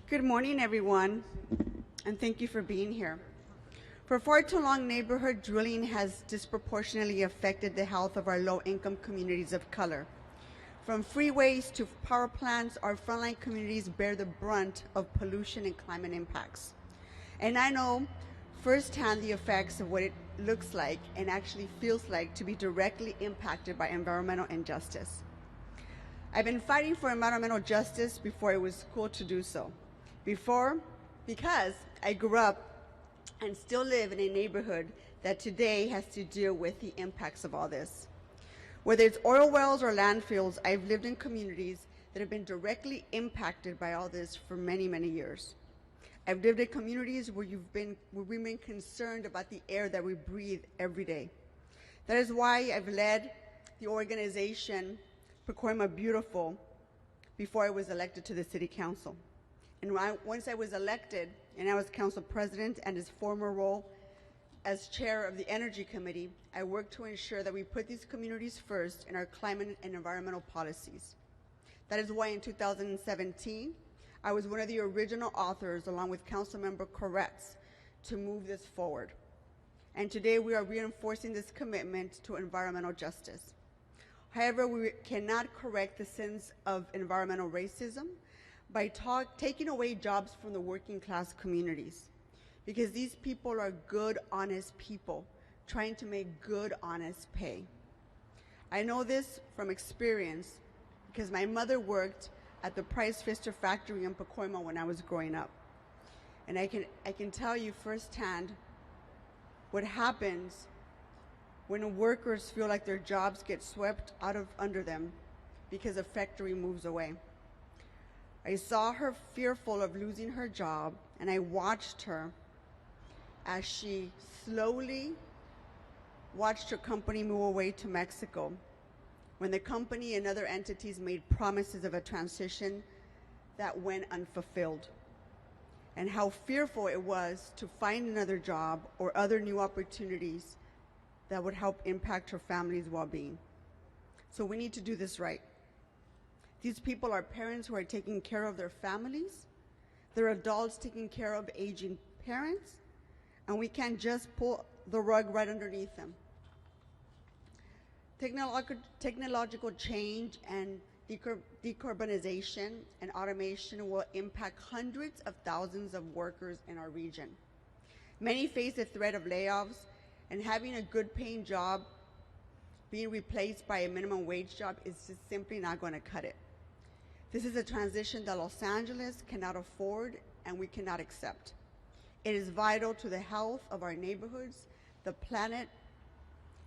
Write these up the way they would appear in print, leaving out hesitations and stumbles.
Good morning, everyone, and thank you for being here. For far too long, neighborhood drilling has disproportionately affected the health of our low-income communities of color. From freeways to power plants, our frontline communities bear the brunt of pollution and climate impacts. And I know firsthand the effects of what it looks like and actually feels like to be directly impacted by environmental injustice. I've been fighting for environmental justice before it was cool to do so. Because I grew up and still live in a neighborhood that today has to deal with the impacts of all this. Whether it's oil wells or landfills, I've lived in communities that have been directly impacted by all this for many, many years. I've lived in communities where we've been concerned about the air that we breathe every day. That is why I've led the organization Pacoima Beautiful before I was elected to the City Council. And once I was elected, and I was council president, and his former role as chair of the Energy Committee, I worked to ensure that we put these communities first in our climate and environmental policies. That is why in 2017, I was one of the original authors, along with Councilmember Koretz, to move this forward. And today we are reinforcing this commitment to environmental justice. However, we cannot correct the sins of environmental racism by taking away jobs from the working class communities, because these people are good, honest people trying to make good, honest pay. I know this from experience because my mother worked at the Price Pfister factory in Pacoima when I was growing up. And I can tell you firsthand what happens when workers feel like their jobs get swept under them because a factory moves away. I saw her fearful of losing her job, and I watched her as she slowly watched her company move away to Mexico, when the company and other entities made promises of a transition that went unfulfilled, and how fearful it was to find another job or other new opportunities that would help impact her family's well-being. So we need to do this right. These people are parents who are taking care of their families. They're adults taking care of aging parents, and we can't just pull the rug right underneath them. Technological change and decarbonization and automation will impact hundreds of thousands of workers in our region. Many face the threat of layoffs, and having a good paying job being replaced by a minimum wage job is just simply not going to cut it. This is a transition that Los Angeles cannot afford and we cannot accept. It is vital to the health of our neighborhoods, the planet,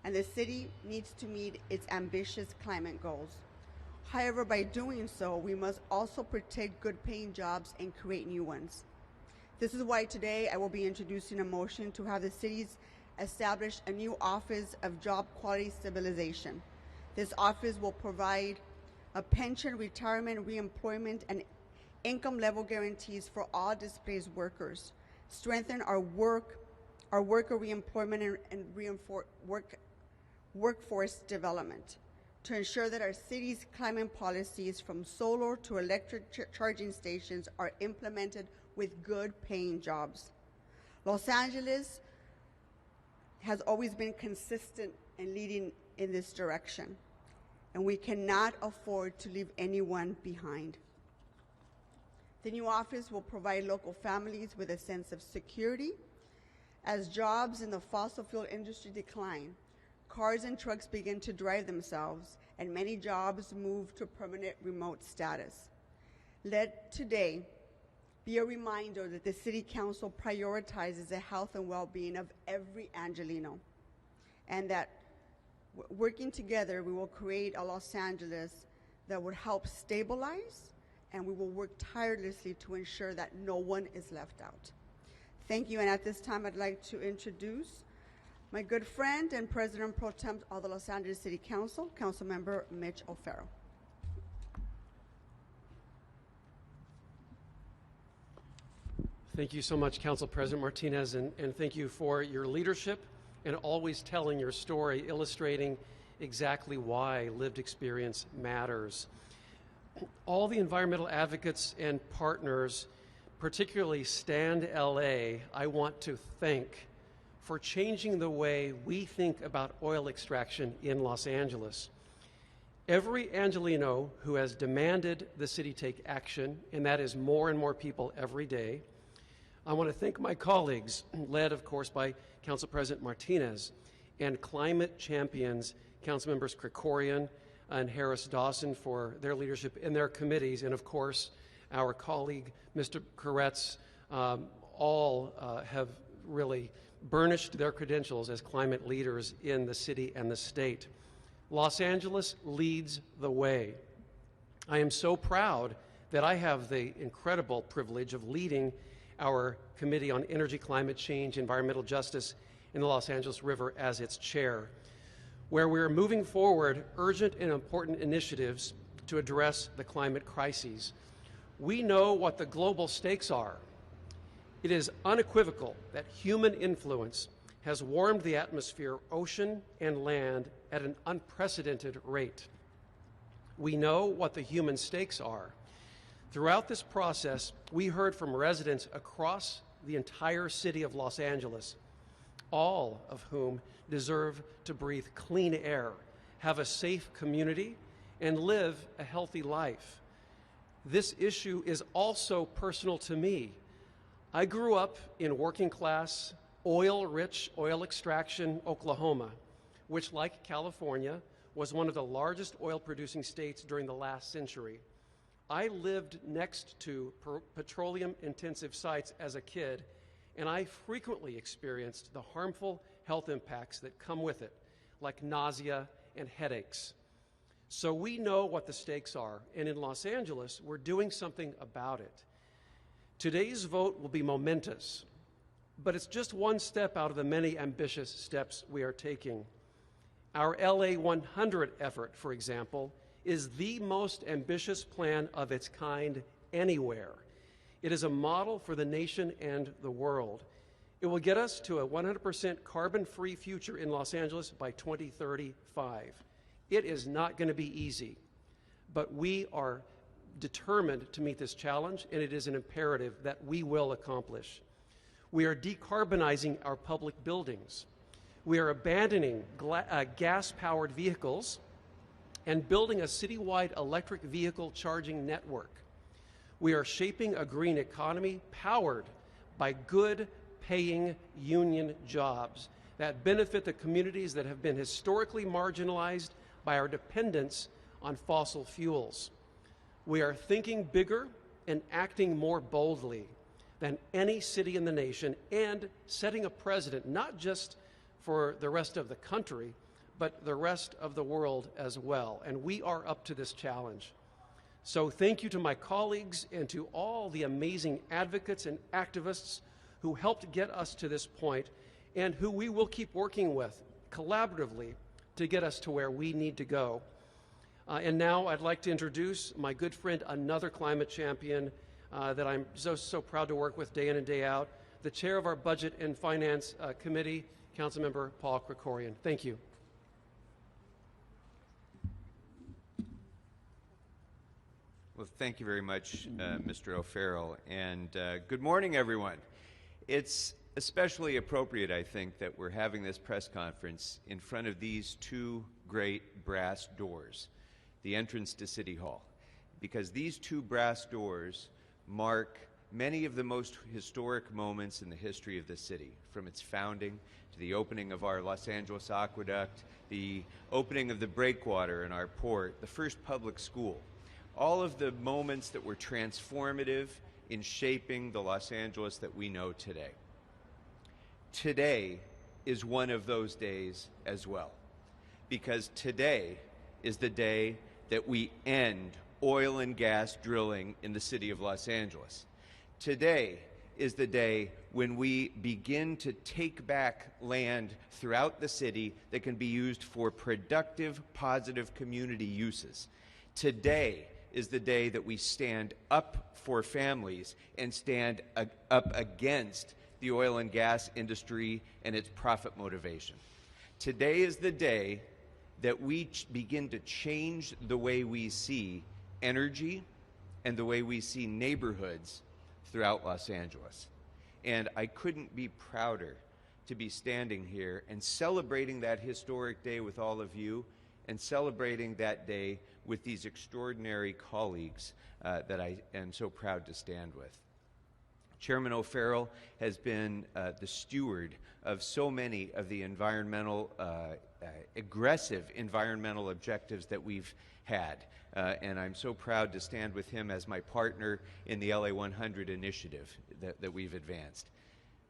and the city needs to meet its ambitious climate goals. However, by doing so, we must also protect good-paying jobs and create new ones. This is why today I will be introducing a motion to have the cities establish a new Office of Job Quality Stabilization. This office will provide a pension, retirement, reemployment, and income level guarantees for all displaced workers, strengthen our worker reemployment and workforce development, to ensure that our city's climate policies from solar to electric charging stations are implemented with good paying jobs. Los Angeles has always been consistent in leading in this direction, and we cannot afford to leave anyone behind. The new office will provide local families with a sense of security. As jobs in the fossil fuel industry decline, cars and trucks begin to drive themselves, and many jobs move to permanent remote status. Let today be a reminder that the City Council prioritizes the health and well-being of every Angelino, and that working together, we will create a Los Angeles that would help stabilize, and we will work tirelessly to ensure that no one is left out. Thank you, and at this time, I'd like to introduce my good friend and President Pro Tem of the Los Angeles City Council, Councilmember Mitch O'Farrell. Thank you so much, Council President Martinez, and thank you for your leadership and always telling your story, illustrating exactly why lived experience matters. All the environmental advocates and partners particularly Stand LA, I want to thank for changing the way we think about oil extraction in Los Angeles. Every Angelino who has demanded the city take action, and that is more and more people every day, I want to thank my colleagues, led, of course, by Council President Martinez, and climate champions, Councilmembers Krekorian and Harris Dawson, for their leadership in their committees, and of course, our colleague, Mr. Koretz, all have really burnished their credentials as climate leaders in the city and the state. Los Angeles leads the way. I am so proud that I have the incredible privilege of leading our Committee on Energy, Climate Change, Environmental Justice in the Los Angeles River as its chair, where we're moving forward urgent and important initiatives to address the climate crises. We know what the global stakes are. It is unequivocal that human influence has warmed the atmosphere, ocean, and land at an unprecedented rate. We know what the human stakes are. Throughout this process, we heard from residents across the entire city of Los Angeles, all of whom deserve to breathe clean air, have a safe community, and live a healthy life. This issue is also personal to me. I grew up in working-class, oil-rich oil extraction Oklahoma, which, like California, was one of the largest oil-producing states during the last century. I lived next to petroleum-intensive sites as a kid, and I frequently experienced the harmful health impacts that come with it, like nausea and headaches. So we know what the stakes are, and in Los Angeles, we're doing something about it. Today's vote will be momentous, but it's just one step out of the many ambitious steps we are taking. Our LA 100 effort, for example, is the most ambitious plan of its kind anywhere. It is a model for the nation and the world. It will get us to a 100% carbon-free future in Los Angeles by 2035. It is not going to be easy, but we are determined to meet this challenge, and it is an imperative that we will accomplish. We are decarbonizing our public buildings. We are abandoning gas-powered vehicles and building a citywide electric vehicle charging network. We are shaping a green economy powered by good-paying union jobs that benefit the communities that have been historically marginalized by our dependence on fossil fuels. We are thinking bigger and acting more boldly than any city in the nation, and setting a precedent not just for the rest of the country, but the rest of the world as well. And we are up to this challenge. So thank you to my colleagues and to all the amazing advocates and activists who helped get us to this point, and who we will keep working with collaboratively to get us to where we need to go. And now I'd like to introduce my good friend, another climate champion that I'm so proud to work with day in and day out, the chair of our Budget and Finance Committee, Councilmember Paul Krekorian. Thank you. Well, thank you very much, Mr. O'Farrell, and good morning, everyone. It's especially appropriate, I think, that we're having this press conference in front of these two great brass doors, the entrance to City Hall, because these two brass doors mark many of the most historic moments in the history of the city, from its founding to the opening of our Los Angeles Aqueduct, the opening of the breakwater in our port, the first public school. All of the moments that were transformative in shaping the Los Angeles that we know today. Today is one of those days as well, because today is the day that we end oil and gas drilling in the city of Los Angeles. Today is the day when we begin to take back land throughout the city that can be used for productive, positive community uses. Today is the day that we stand up for families and stand up against the oil and gas industry and its profit motivation. Today is the day that we begin to change the way we see energy and the way we see neighborhoods throughout Los Angeles. And I couldn't be prouder to be standing here and celebrating that historic day with all of you, and celebrating that day with these extraordinary colleagues that I am so proud to stand with. Chairman O'Farrell has been the steward of so many of the aggressive environmental objectives that we've had. And I'm so proud to stand with him as my partner in the LA 100 initiative that we've advanced.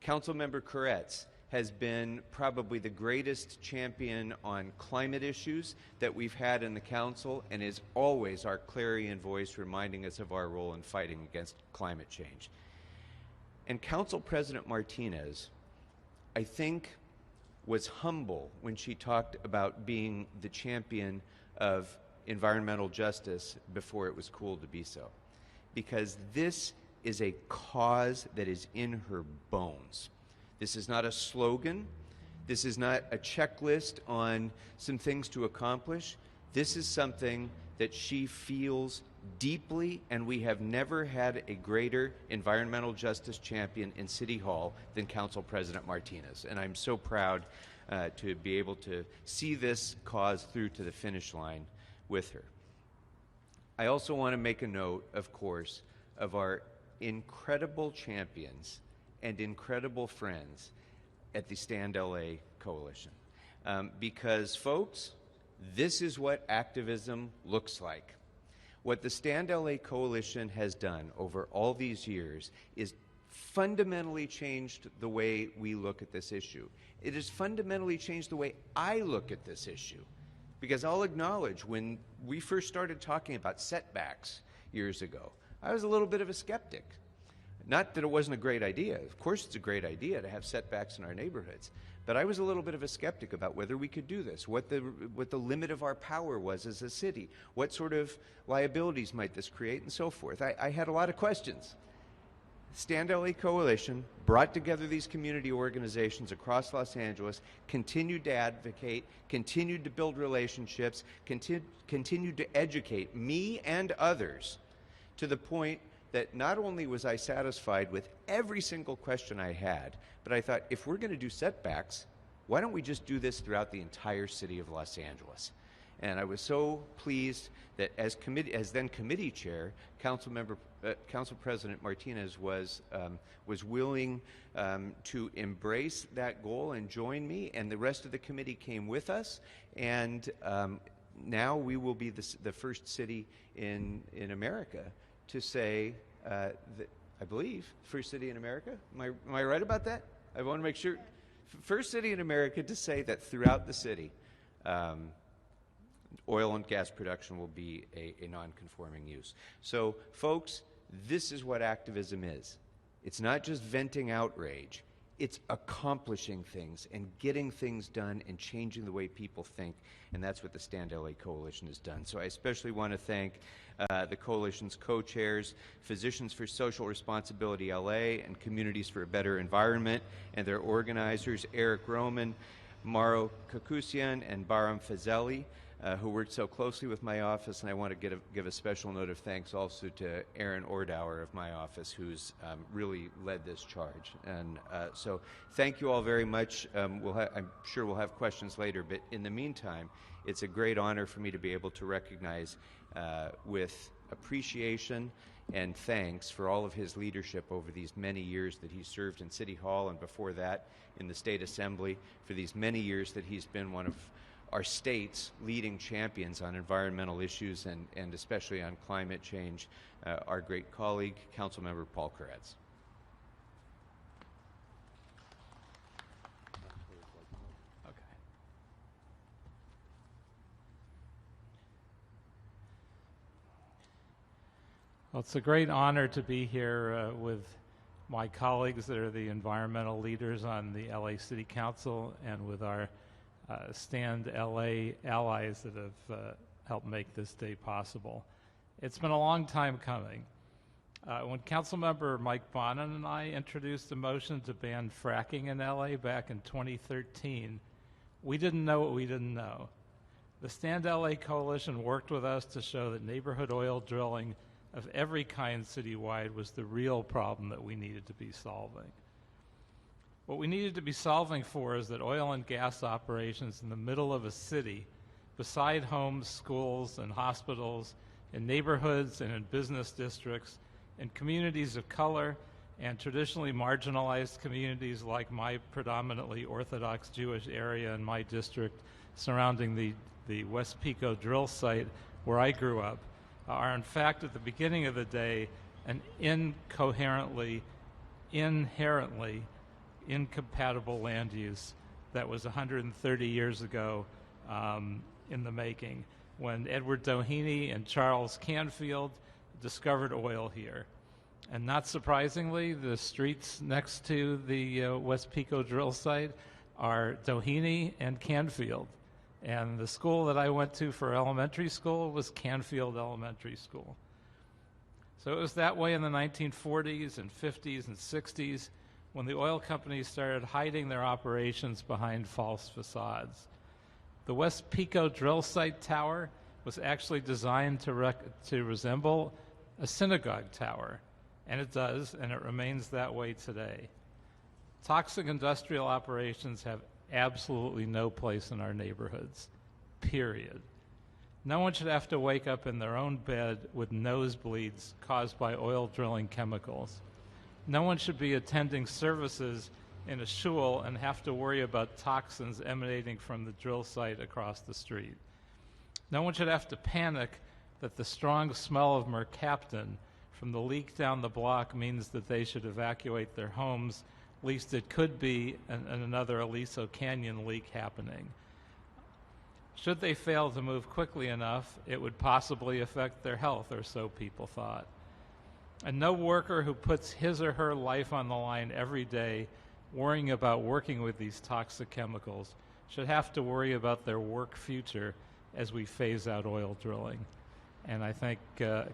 Councilmember Koretz has been probably the greatest champion on climate issues that we've had in the council, and is always our clarion voice reminding us of our role in fighting against climate change. And Council President Martinez, I think, was humble when she talked about being the champion of environmental justice before it was cool to be so. Because this is a cause that is in her bones. This is not a slogan. This is not a checklist on some things to accomplish. This is something that she feels deeply, and we have never had a greater environmental justice champion in City Hall than Council President Martinez. And I'm so proud to be able to see this cause through to the finish line with her. I also want to make a note, of course, of our incredible champions and incredible friends at the Stand LA Coalition. Because, folks, this is what activism looks like. What the Stand LA Coalition has done over all these years is fundamentally changed the way we look at this issue. It has fundamentally changed the way I look at this issue. Because I'll acknowledge, when we first started talking about setbacks years ago, I was a little bit of a skeptic. Not that it wasn't a great idea. Of course it's a great idea to have setbacks in our neighborhoods. But I was a little bit of a skeptic about whether we could do this, what the limit of our power was as a city, what sort of liabilities might this create, and so forth. I had a lot of questions. Stand LA Coalition brought together these community organizations across Los Angeles, continued to advocate, continued to build relationships, continued to educate me and others, to the point that not only was I satisfied with every single question I had, but I thought, if we're going to do setbacks, why don't we just do this throughout the entire city of Los Angeles? And I was so pleased that as then committee chair, Council President Martinez was willing to embrace that goal and join me, and the rest of the committee came with us. And now we will be the first city in America to say that, I believe, first city in America. Am I right about that? I want to make sure. First city in America to say that throughout the city, oil and gas production will be a non-conforming use. So, folks, this is what activism is. It's not just venting outrage. It's accomplishing things and getting things done and changing the way people think, and that's what the Stand LA Coalition has done. So I especially want to thank the Coalition's co-chairs, Physicians for Social Responsibility LA and Communities for a Better Environment, and their organizers, Eric Roman, Mauro Kakusian, and Baram Fazeli, who worked so closely with my office. And I want to give a special note of thanks also to Aaron Ordauer of my office, who's really led this charge. And so thank you all very much. I'm sure we'll have questions later, but in the meantime, it's a great honor for me to be able to recognize with appreciation and thanks for all of his leadership over these many years that he served in City Hall, and before that in the State Assembly, for these many years that he's been one of our state's leading champions on environmental issues and especially on climate change, our great colleague, Councilmember Paul Krekorian. Well, it's a great honor to be here with my colleagues that are the environmental leaders on the LA City Council, and with our Stand LA allies that have helped make this day possible. It's been a long time coming. When Councilmember Mike Bonin and I introduced a motion to ban fracking in LA back in 2013, we didn't know what we didn't know. The Stand LA Coalition worked with us to show that neighborhood oil drilling of every kind citywide was the real problem that we needed to be solving. What we needed to be solving for is that oil and gas operations in the middle of a city, beside homes, schools, and hospitals, in neighborhoods and in business districts, in communities of color, and traditionally marginalized communities like my predominantly Orthodox Jewish area in my district surrounding the West Pico drill site where I grew up, are in fact at the beginning of the day an inherently incompatible land use that was 130 years ago in the making, when Edward Doheny and Charles Canfield discovered oil here. And not surprisingly, the streets next to the West Pico drill site are Doheny and Canfield. And the school that I went to for elementary school was Canfield Elementary School. So it was that way in the 1940s and 50s and 60s when the oil companies started hiding their operations behind false facades. The West Pico drill site tower was actually designed to resemble a synagogue tower, and it does, and it remains that way today. Toxic industrial operations have absolutely no place in our neighborhoods, period. No one should have to wake up in their own bed with nosebleeds caused by oil drilling chemicals. No one should be attending services in a shul and have to worry about toxins emanating from the drill site across the street. No one should have to panic that the strong smell of mercaptan from the leak down the block means that they should evacuate their homes, least it could be another Aliso Canyon leak happening. Should they fail to move quickly enough, it would possibly affect their health, or so people thought. And no worker who puts his or her life on the line every day worrying about working with these toxic chemicals should have to worry about their work future as we phase out oil drilling. And I thank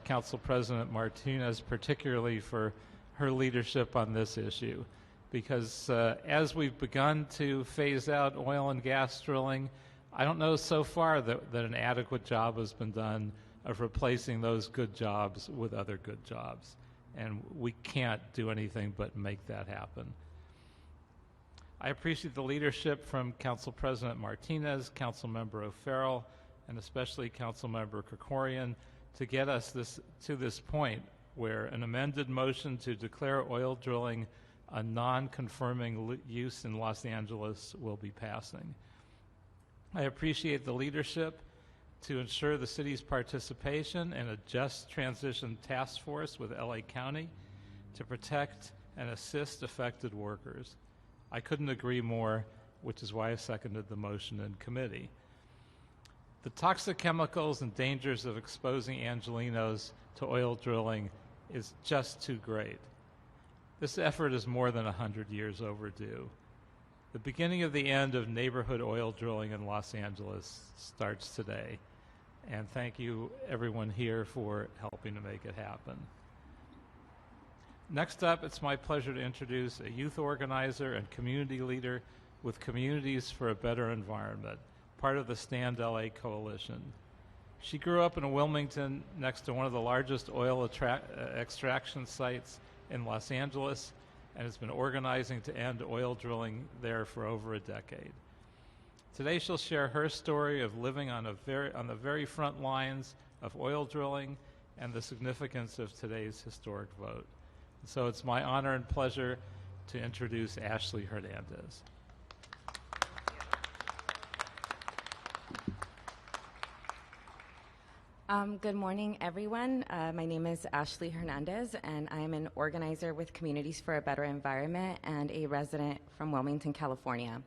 Council President Martinez particularly for her leadership on this issue, because as we've begun to phase out oil and gas drilling, I don't know so far that an adequate job has been done of replacing those good jobs with other good jobs. And we can't do anything but make that happen. I appreciate the leadership from Council President Martinez, Councilmember O'Farrell, and especially Councilmember Krekorian to get us to this point where an amended motion to declare oil drilling a non-conforming use in Los Angeles will be passing. I appreciate the leadership to ensure the city's participation in a just transition task force with LA County to protect and assist affected workers. I couldn't agree more, which is why I seconded the motion in committee. The toxic chemicals and dangers of exposing Angelenos to oil drilling is just too great. This effort is more than 100 years overdue. The beginning of the end of neighborhood oil drilling in Los Angeles starts today. And thank you, everyone here, for helping to make it happen. Next up, it's my pleasure to introduce a youth organizer and community leader with Communities for a Better Environment, part of the Stand LA Coalition. She grew up in Wilmington next to one of the largest oil extraction sites in Los Angeles and has been organizing to end oil drilling there for over a decade. Today she'll share her story of living on the very front lines of oil drilling and the significance of today's historic vote. So it's my honor and pleasure to introduce Ashley Hernandez. Good morning, everyone. My name is Ashley Hernandez, and I am an organizer with Communities for a Better Environment and a resident from Wilmington, California.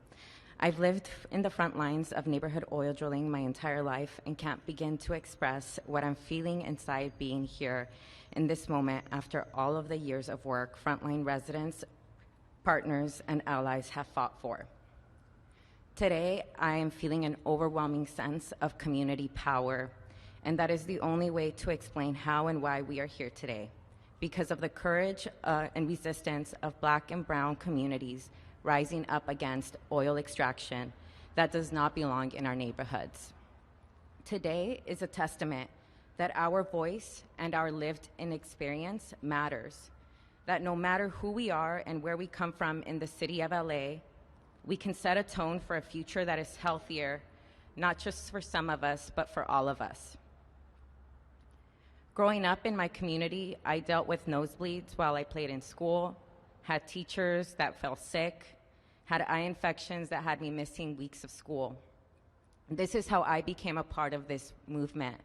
I've lived in the front lines of neighborhood oil drilling my entire life and can't begin to express what I'm feeling inside being here in this moment after all of the years of work frontline residents, partners, and allies have fought for. Today, I am feeling an overwhelming sense of community power, and that is the only way to explain how and why we are here today, because of the courage and resistance of Black and brown communities rising up against oil extraction that does not belong in our neighborhoods. Today is a testament that our voice and our lived-in experience matters, that no matter who we are and where we come from in the city of LA, we can set a tone for a future that is healthier, not just for some of us, but for all of us. Growing up in my community, I dealt with nosebleeds while I played in school, had teachers that fell sick, had eye infections that had me missing weeks of school. This is how I became a part of this movement.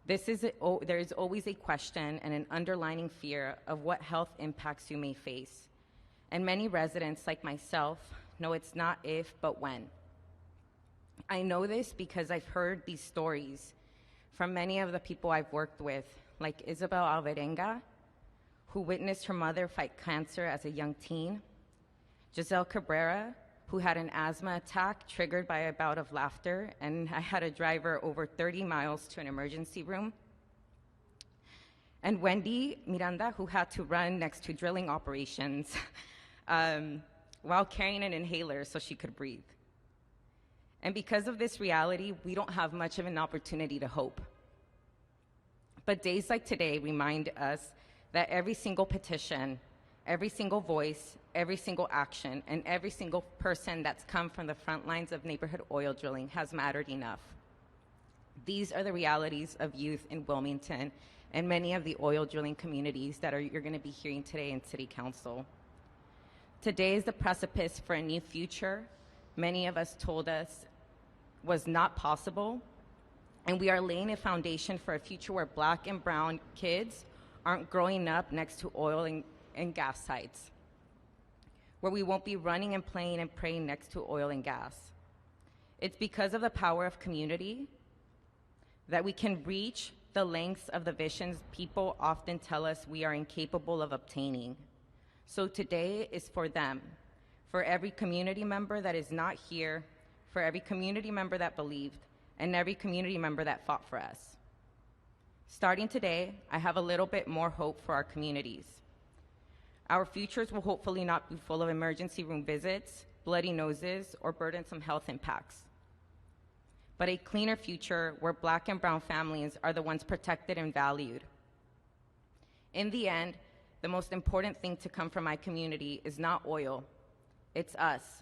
There is always a question and an underlying fear of what health impacts you may face. And many residents, like myself, know it's not if, but when. I know this because I've heard these stories from many of the people I've worked with, like Isabel Alvarenga, who witnessed her mother fight cancer as a young teen, Giselle Cabrera, who had an asthma attack triggered by a bout of laughter, and I had to drive her over 30 miles to an emergency room. And Wendy Miranda, who had to run next to drilling operations while carrying an inhaler so she could breathe. And because of this reality, we don't have much of an opportunity to hope. But days like today remind us that every single petition, every single voice, every single action, and every single person that's come from the front lines of neighborhood oil drilling has mattered enough. These are the realities of youth in Wilmington and many of the oil drilling communities that you're going to be hearing today in City Council. Today is the precipice for a new future many of us told us was not possible, and we are laying a foundation for a future where Black and brown kids aren't growing up next to oil and gas sites, where we won't be running and playing and praying next to oil and gas. It's because of the power of community that we can reach the lengths of the visions people often tell us we are incapable of obtaining. So today is for them, for every community member that is not here, for every community member that believed, and every community member that fought for us. Starting today, I have a little bit more hope for our communities. Our futures will hopefully not be full of emergency room visits, bloody noses, or burdensome health impacts, but a cleaner future where Black and brown families are the ones protected and valued. In the end, the most important thing to come from my community is not oil, it's us,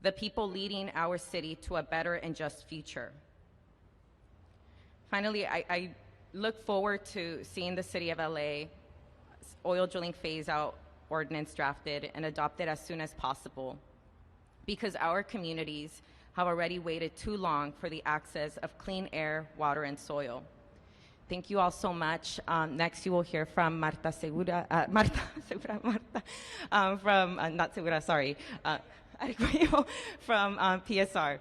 the people leading our city to a better and just future. Finally, I look forward to seeing the City of LA oil drilling phase-out ordinance drafted and adopted as soon as possible, because our communities have already waited too long for the access of clean air, water, and soil. Thank you all so much. Next, you will hear from Marta Segura, from PSR.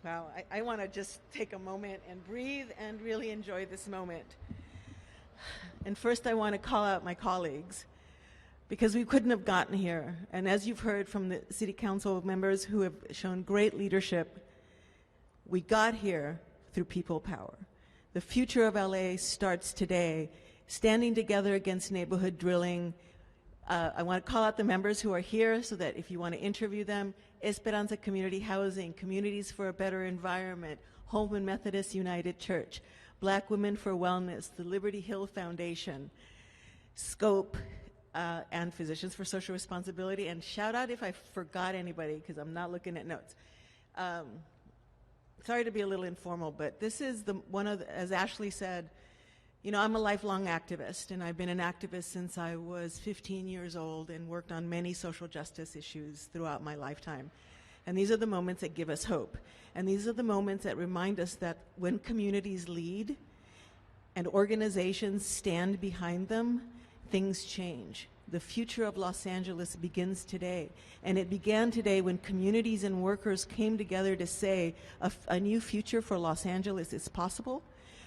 Wow, I want to just take a moment and breathe and really enjoy this moment. And first I want to call out my colleagues, because we couldn't have gotten here. And as you've heard from the City Council members who have shown great leadership, we got here through people power. The future of LA starts today, standing together against neighborhood drilling. I want to call out the members who are here so that if you want to interview them: Esperanza Community Housing, Communities for a Better Environment, Holman Methodist United Church, Black Women for Wellness, the Liberty Hill Foundation, Scope, and Physicians for Social Responsibility. And shout out if I forgot anybody, because I'm not looking at notes. Sorry to be a little informal, but this is as Ashley said, you know, I'm a lifelong activist, and I've been an activist since I was 15 years old and worked on many social justice issues throughout my lifetime. And these are the moments that give us hope. And these are the moments that remind us that when communities lead and organizations stand behind them, things change. The future of Los Angeles begins today. And it began today when communities and workers came together to say a new future for Los Angeles is possible,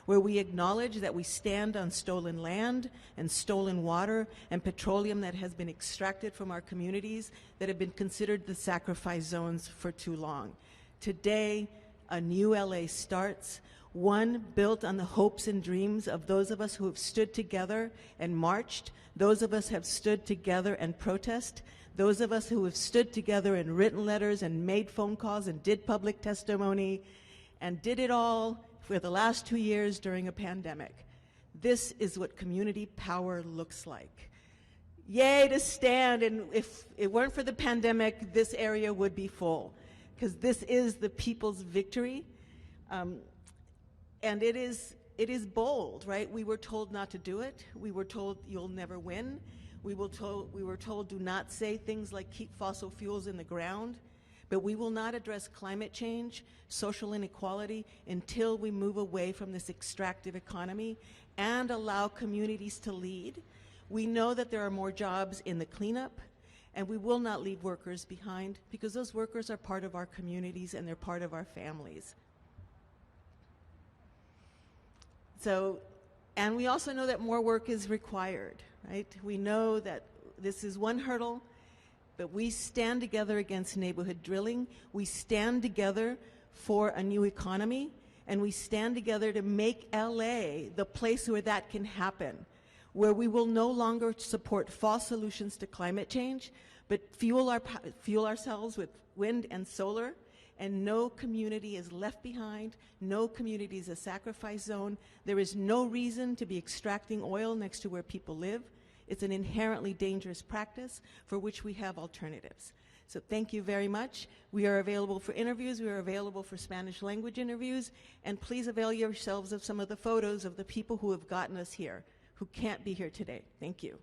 where we acknowledge that we stand on stolen land and stolen water and petroleum that has been extracted from our communities that have been considered the sacrifice zones for too long. Today, a new LA starts, one built on the hopes and dreams of those of us who have stood together and marched, those of us have stood together and protest, those of us who have stood together and written letters and made phone calls and did public testimony and did it all for the last 2 years during a pandemic. This is what community power looks like. Yay to stand, and if it weren't for the pandemic, this area would be full, because this is the people's victory. And it is bold, right? We were told not to do it. We were told you'll never win. We were told do not say things like keep fossil fuels in the ground. But we will not address climate change, social inequality, until we move away from this extractive economy and allow communities to lead. We know that there are more jobs in the cleanup, and we will not leave workers behind, because those workers are part of our communities and they're part of our families. So, and we also know that more work is required, right? We know that this is one hurdle, but we stand together against neighborhood drilling. We stand together for a new economy, and we stand together to make LA the place where that can happen, where we will no longer support false solutions to climate change, but fuel ourselves with wind and solar, and no community is left behind, no community is a sacrifice zone. There is no reason to be extracting oil next to where people live. It's an inherently dangerous practice for which we have alternatives. So thank you very much. We are available for interviews. We are available for Spanish language interviews. And please avail yourselves of some of the photos of the people who have gotten us here, who can't be here today. Thank you.